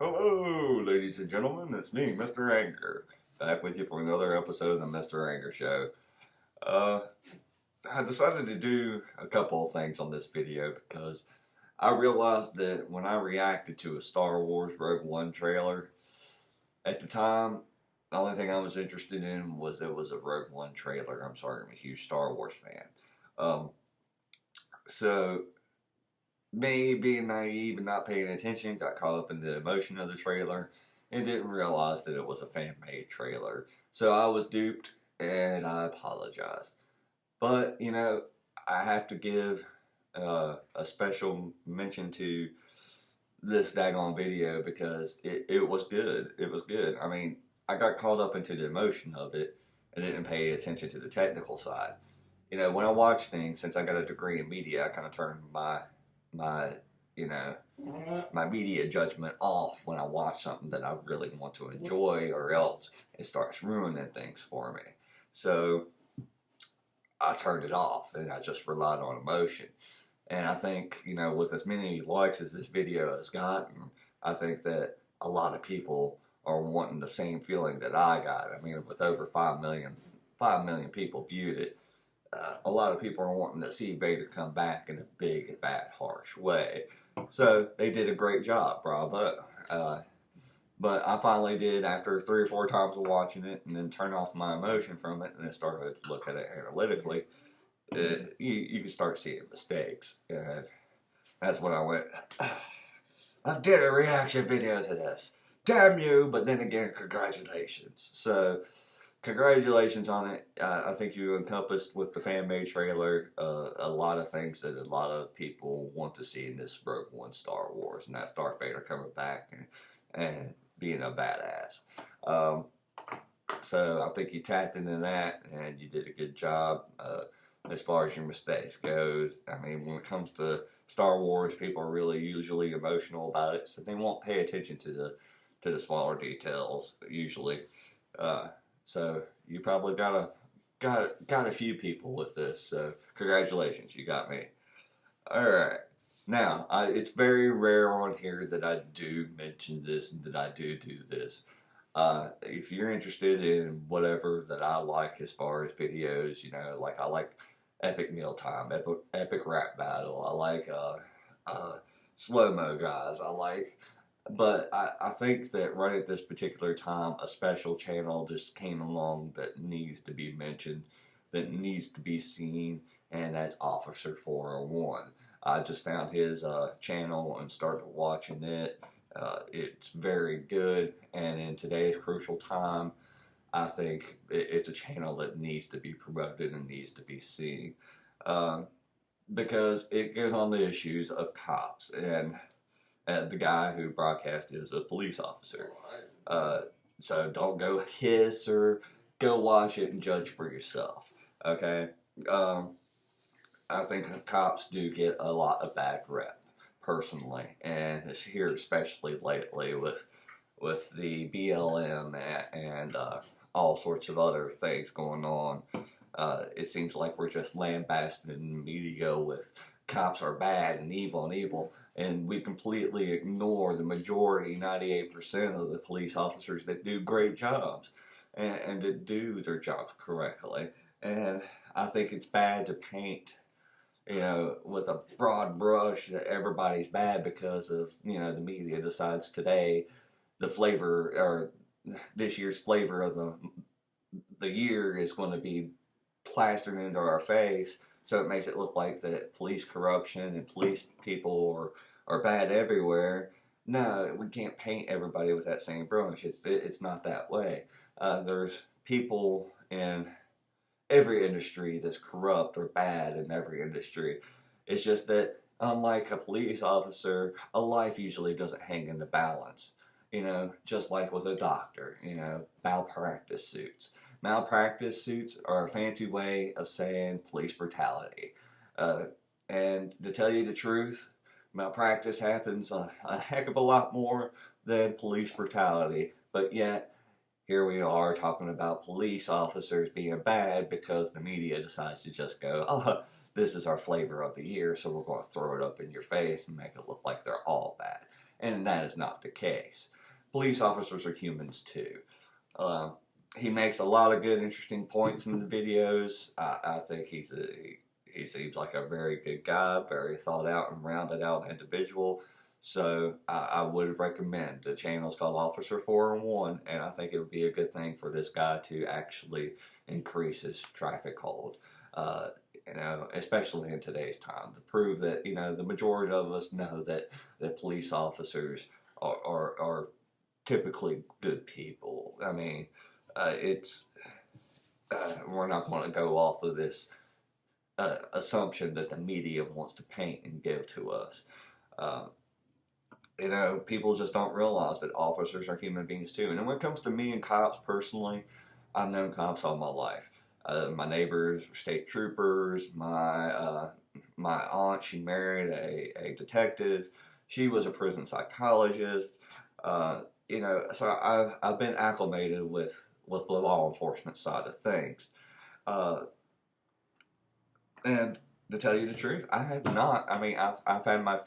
Hello, ladies and gentlemen. It's me, Mr. Anger, back with you for another episode of the Mr. Anger Show. Uh, I decided to do a couple of things on this video because I realized that when I reacted to a Star Wars Rogue One trailer, at the time, the only thing I was interested in was it was a Rogue One trailer. I'm sorry, I'm a huge Star Wars fan. Um, so me being naive and not paying attention, got caught up in the emotion of the trailer and didn't realize that it was a fan-made trailer. So I was duped and I apologize. But, I have to give a special mention to this daggone video because it was good. It was good. I mean, I got caught up into the emotion of it and didn't pay attention to the technical side. When I watch things, since I got a degree in media, I kind of turn my you know my media judgment off when I watch something that I really want to enjoy, or else it starts ruining things for me. So I turned it off and I just relied on emotion. And I think, with as many likes as this video has gotten, I think that a lot of people are wanting the same feeling that I got. I mean, with over 5 million people viewed it, a lot of people are wanting to see Vader come back in a big, bad, harsh way. So they did a great job, bravo. But I finally did, after 3 or 4 times of watching it, and then turn off my emotion from it, and then started to look at it analytically. You can start seeing mistakes, and that's when I went, I did a reaction video to this. Damn you! But then again, congratulations. So, congratulations on it. I think you encompassed with the fan-made trailer a lot of things that a lot of people want to see in this Rogue One Star Wars, and that's Darth Vader coming back and being a badass. So I think you tapped into that, and you did a good job as far as your mistakes goes. I mean, when it comes to Star Wars, people are really usually emotional about it, so they won't pay attention to the smaller details usually. So you probably got a few people with this. So congratulations, you got me. All right. Now, it's very rare on here that I do mention this and that I do this. If you're interested in whatever that I like as far as videos, like I like epic mealtime, epic rap battle. I like slow-mo guys. But I think that right at this particular time, a special channel just came along that needs to be mentioned, that needs to be seen, and that's Officer 401. I just found his channel and started watching it. It's very good, and in today's crucial time, I think it's a channel that needs to be promoted and needs to be seen, because it goes on the issues of cops, and the guy who broadcast is a police officer. So don't go hiss or go watch it and judge for yourself, okay? I think cops do get a lot of bad rep, personally, and it's here especially lately with the BLM and all sorts of other things going on. It seems like we're just lambasting in the media with cops are bad and evil, and we completely ignore the majority, 98% of the police officers that do great jobs and that do their jobs correctly. And I think it's bad to paint, with a broad brush that everybody's bad because of, the media decides today the flavor, or this year's flavor of the year is going to be plastered into our face, so it makes it look like that police corruption and police people are bad everywhere. No, we can't paint everybody with that same brush. It's not that way. There's people in every industry that's corrupt or bad in every industry. It's just that, unlike a police officer, a life usually doesn't hang in the balance. Just like with a doctor, malpractice suits. Malpractice suits are a fancy way of saying police brutality. And to tell you the truth, malpractice happens a heck of a lot more than police brutality. But yet, here we are talking about police officers being bad because the media decides to just go, oh, this is our flavor of the year, so we're going to throw it up in your face and make it look like they're all bad. and that is not the case. Police officers are humans too. He makes a lot of good, interesting points in the videos. I think he seems like a very good guy, very thought out and rounded out individual. So I would recommend the channel is called Officer 401, and I think it would be a good thing for this guy to actually increase his traffic hold. Especially in today's time, to prove that the majority of us know that police officers are typically good people. I mean, we're not going to go off of this assumption that the media wants to paint and give to us. People just don't realize that officers are human beings too. And when it comes to me and cops personally, I've known cops all my life. My neighbors were state troopers. My aunt, she married a detective. She was a prison psychologist. So I've been acclimated with the law enforcement side of things. And to tell you the truth, I have not. I mean, I've had I've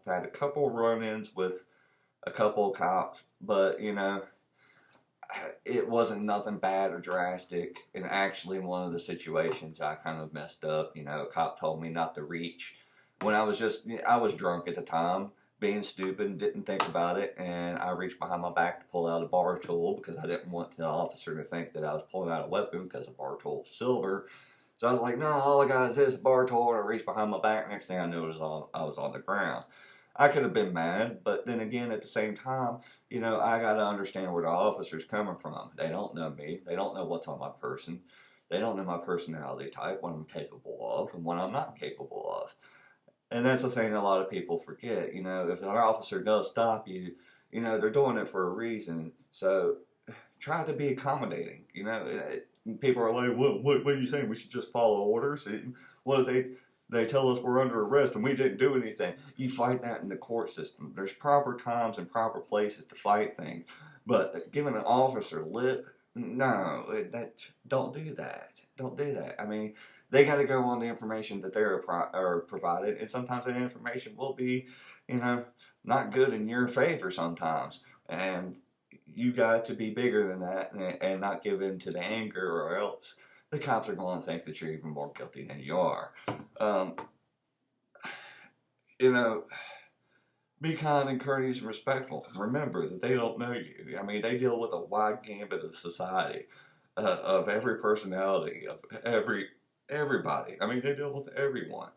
had a couple run-ins with a couple of cops, but it wasn't nothing bad or drastic. And actually, one of the situations I kind of messed up. A cop told me not to reach when I was drunk at the time, being stupid and didn't think about it, and I reached behind my back to pull out a bar tool because I didn't want the officer to think that I was pulling out a weapon because the bar tool was silver. So I was like, no, all I got is this bar tool, and I reached behind my back. Next thing I knew, I was on the ground. I could have been mad, but then again, at the same time, I got to understand where the officer's coming from. They don't know me. They don't know what's on my person. They don't know my personality type, what I'm capable of, and what I'm not capable of. And that's the thing that a lot of people forget. If an officer does stop you, they're doing it for a reason. So try to be accommodating. People are like, what are you saying? We should just follow orders? What if they tell us we're under arrest and we didn't do anything? You fight that in the court system. There's proper times and proper places to fight things. But giving an officer lip, no, don't do that. Don't do that. I mean, they got to go on the information that they're provided, and sometimes that information will be, not good in your favor sometimes. And you got to be bigger than that and not give in to the anger, or else the cops are going to think that you're even more guilty than you are. Be kind and courteous and respectful. Remember that they don't know you. I mean, they deal with a wide gambit of society, of every personality, of everybody. I mean, they deal with everyone.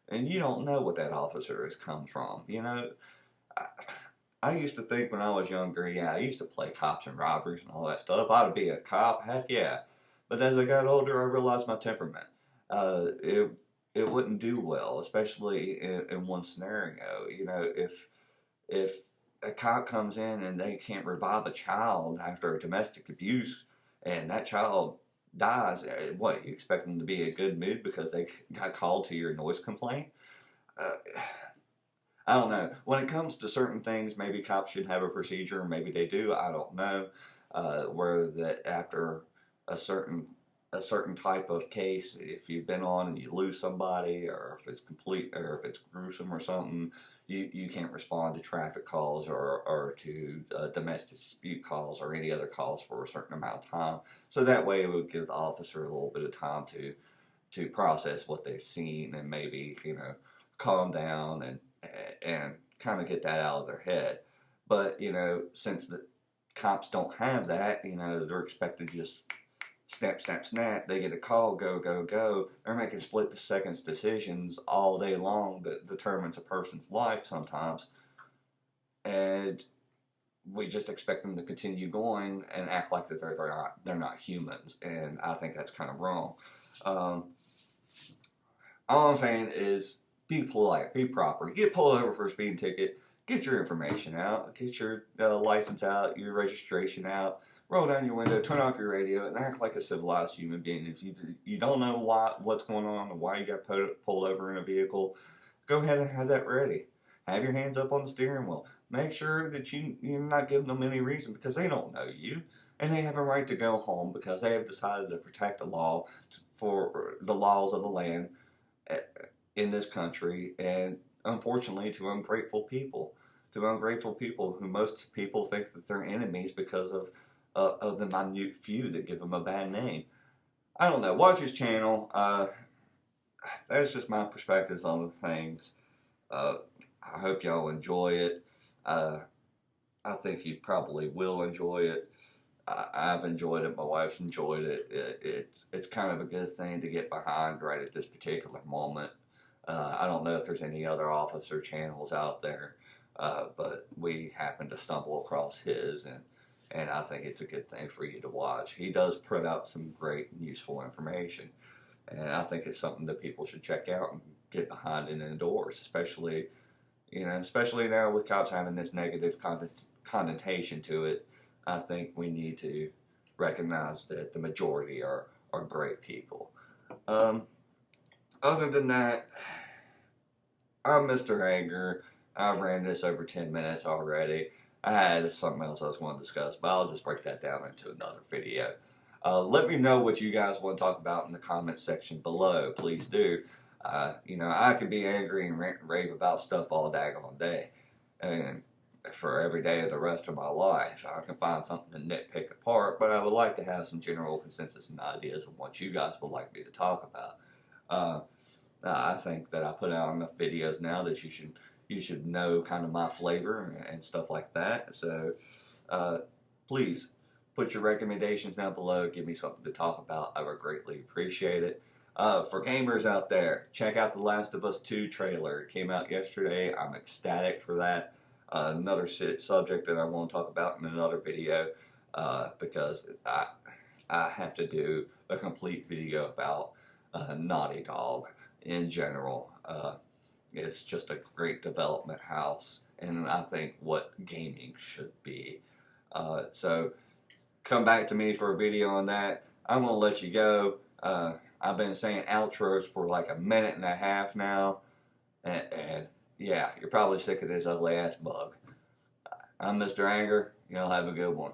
And you don't know what that officer has come from. I used to think when I was younger, I used to play cops and robbers and all that stuff. I would be a cop, heck yeah. But as I got older, I realized my temperament. It wouldn't do well, especially in one scenario. If a cop comes in and they can't revive a child after a domestic abuse, and that child dies, what, you expect them to be in a good mood because they got called to your noise complaint? I don't know. When it comes to certain things, maybe cops should have a procedure, maybe they do, I don't know. Where that after a certain type of case, if you've been on and you lose somebody, or if it's complete, or if it's gruesome or something, you can't respond to traffic calls or to domestic dispute calls or any other calls for a certain amount of time. So that way it would give the officer a little bit of time to process what they've seen and maybe, calm down and kind of get that out of their head. But, since the cops don't have that, they're expected to just snap, snap, snap. They get a call, go, go, go. They're making split-seconds decisions all day long that determines a person's life sometimes. And we just expect them to continue going and act like that they're not humans. And I think that's kind of wrong. All I'm saying is be polite, be proper. Get pulled over for a speeding ticket. Get your information out. Get your license out, your registration out. Roll down your window, turn off your radio, and act like a civilized human being. If you don't know what's going on or why you got pulled over in a vehicle, go ahead and have that ready. Have your hands up on the steering wheel. Make sure that you're not giving them any reason, because they don't know you. And they have a right to go home because they have decided to protect the law for the laws of the land in this country, and unfortunately to ungrateful people. to ungrateful people who most people think that they're enemies because of the minute few that give them a bad name. I don't know. Watch his channel. That's just my perspectives on things. I hope y'all enjoy it. I think you probably will enjoy it. I've enjoyed it. My wife's enjoyed it. It's kind of a good thing to get behind right at this particular moment. I don't know if there's any other officer channels out there, but we happened to stumble across his, and I think it's a good thing for you to watch. He does put out some great and useful information, and I think it's something that people should check out and get behind and endorse, especially now with cops having this negative connotation to it. I think we need to recognize that the majority are great people. Other than that, I'm Mr. Anger. I've ran this over 10 minutes already. I had something else I was going to discuss, but I'll just break that down into another video. Let me know what you guys want to talk about in the comments section below. Please do. I could be angry and rant and rave about stuff all daggone day. And for every day of the rest of my life, I can find something to nitpick apart, but I would like to have some general consensus and ideas of what you guys would like me to talk about. I think that I put out enough videos now that you should know kind of my flavor and stuff like that. So please put your recommendations down below. Give me something to talk about. I would greatly appreciate it. For gamers out there, check out the Last of Us 2 trailer. It came out yesterday. I'm ecstatic for that. Another subject that I want to talk about in another video, because I have to do a complete video about Naughty Dog in general. It's just a great development house, and I think what gaming should be. So come back to me for a video on that. I'm going to let you go. I've been saying outros for like a minute and a half now, and yeah, you're probably sick of this ugly ass bug. I'm Mr. Anger. Y'all have a good one.